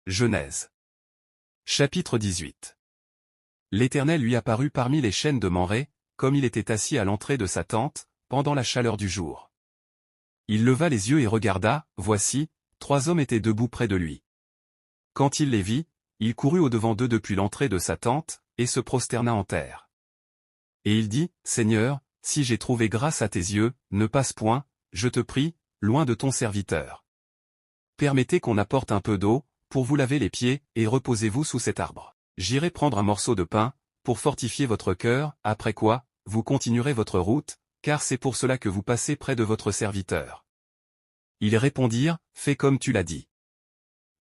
Genèse. Chapitre 18. L'Éternel lui apparut parmi les chênes de Mamré, comme il était assis à l'entrée de sa tente, pendant la chaleur du jour. Il leva les yeux et regarda, voici, 3 hommes étaient debout près de lui. Quand il les vit, il courut au-devant d'eux depuis l'entrée de sa tente, et se prosterna en terre. Et il dit, Seigneur, si j'ai trouvé grâce à tes yeux, ne passe point, je te prie, loin de ton serviteur. Permettez qu'on apporte un peu d'eau, pour vous laver les pieds, et reposez-vous sous cet arbre. J'irai prendre un morceau de pain, pour fortifier votre cœur, après quoi, vous continuerez votre route, car c'est pour cela que vous passez près de votre serviteur. Ils répondirent, fais comme tu l'as dit.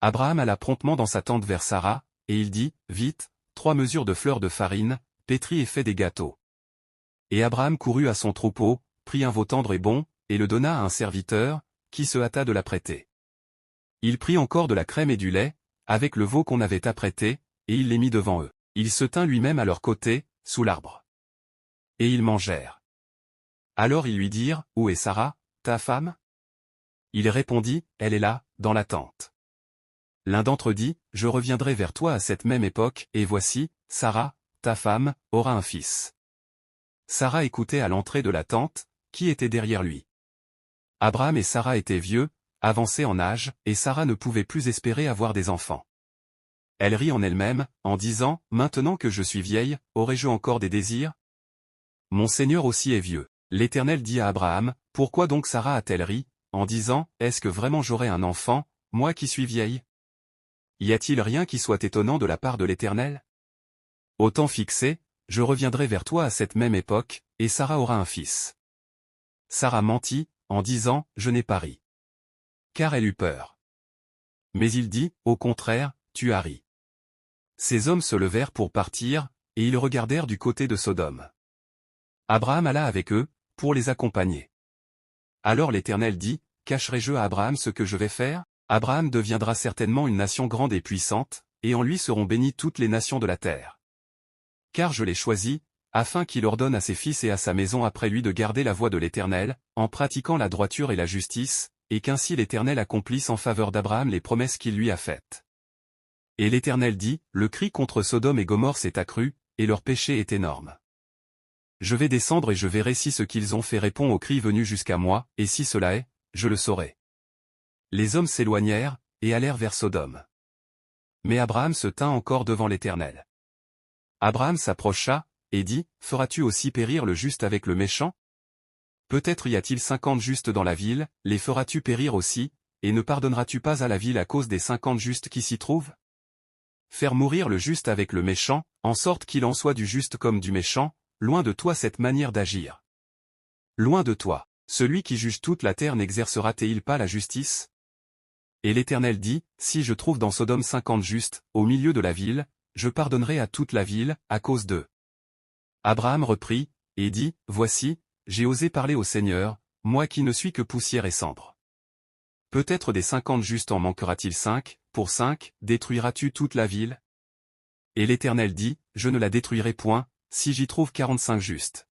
Abraham alla promptement dans sa tente vers Sarah, et il dit, vite, 3 mesures de fleurs de farine, pétris et fais des gâteaux. Et Abraham courut à son troupeau, prit un veau tendre et bon, et le donna à un serviteur, qui se hâta de l'apprêter. Il prit encore de la crème et du lait, avec le veau qu'on avait apprêté, et il les mit devant eux. Il se tint lui-même à leur côté, sous l'arbre. Et ils mangèrent. Alors ils lui dirent, où est Sarah, ta femme? Il répondit, elle est là, dans la tente. L'un d'entre eux dit, je reviendrai vers toi à cette même époque, et voici, Sarah, ta femme, aura un fils. Sarah écoutait à l'entrée de la tente, qui était derrière lui. Abraham et Sarah étaient vieux, avancés en âge, et Sarah ne pouvait plus espérer avoir des enfants. Elle rit en elle-même, en disant, maintenant que je suis vieille, aurai-je encore des désirs? Mon Seigneur aussi est vieux. L'Éternel dit à Abraham, pourquoi donc Sarah a-t-elle ri, en disant, est-ce que vraiment j'aurai un enfant, moi qui suis vieille? Y a-t-il rien qui soit étonnant de la part de l'Éternel? Au temps fixé, je reviendrai vers toi à cette même époque, et Sarah aura un fils. Sarah mentit, en disant, je n'ai pas ri. Car elle eut peur. Mais il dit, au contraire, tu as ri. Ces hommes se levèrent pour partir, et ils regardèrent du côté de Sodome. Abraham alla avec eux, pour les accompagner. Alors l'Éternel dit, cacherai-je à Abraham ce que je vais faire? Abraham deviendra certainement une nation grande et puissante, et en lui seront bénies toutes les nations de la terre. Car je l'ai choisi, afin qu'il ordonne à ses fils et à sa maison après lui de garder la voie de l'Éternel, en pratiquant la droiture et la justice, et qu'ainsi l'Éternel accomplisse en faveur d'Abraham les promesses qu'il lui a faites. Et l'Éternel dit, le cri contre Sodome et Gomorrhe s'est accru, et leur péché est énorme. Je vais descendre et je verrai si ce qu'ils ont fait répond au cri venu jusqu'à moi, et si cela est, je le saurai. Les hommes s'éloignèrent, et allèrent vers Sodome. Mais Abraham se tint encore devant l'Éternel. Abraham s'approcha, et dit, feras-tu aussi périr le juste avec le méchant? Peut-être y a-t-il 50 justes dans la ville, les feras-tu périr aussi, et ne pardonneras-tu pas à la ville à cause des 50 justes qui s'y trouvent? Faire mourir le juste avec le méchant, en sorte qu'il en soit du juste comme du méchant, loin de toi cette manière d'agir. Loin de toi, celui qui juge toute la terre n'exercera-t-il pas la justice? Et l'Éternel dit, si je trouve dans Sodome 50 justes, au milieu de la ville, je pardonnerai à toute la ville, à cause d'eux. Abraham reprit, et dit, voici, j'ai osé parler au Seigneur, moi qui ne suis que poussière et cendre. Peut-être des 50 justes en manquera-t-il 5, pour 5, détruiras-tu toute la ville? Et l'Éternel dit, je ne la détruirai point, si j'y trouve 45 justes.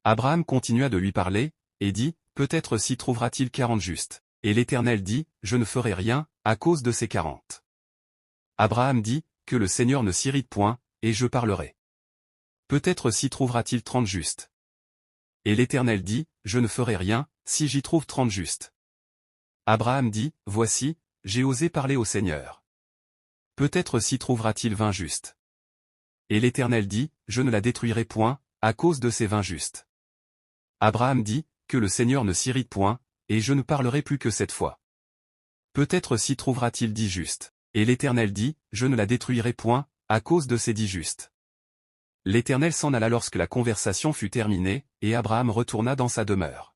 Abraham continua de lui parler, et dit, peut-être s'y trouvera-t-il 40 justes. Et l'Éternel dit, je ne ferai rien, à cause de ces 40. Abraham dit, que le Seigneur ne s'irrite point, et je parlerai. Peut-être s'y trouvera-t-il 30 justes. Et l'Éternel dit, je ne ferai rien, si j'y trouve 30 justes. Abraham dit, voici, j'ai osé parler au Seigneur. Peut-être s'y trouvera-t-il 20 justes. Et l'Éternel dit, je ne la détruirai point, à cause de ces 20 justes. Abraham dit, que le Seigneur ne s'irrite point, et je ne parlerai plus que cette fois. Peut-être s'y trouvera-t-il 10 justes. Et l'Éternel dit, je ne la détruirai point, à cause de ces 10 justes. L'Éternel s'en alla lorsque la conversation fut terminée, et Abraham retourna dans sa demeure.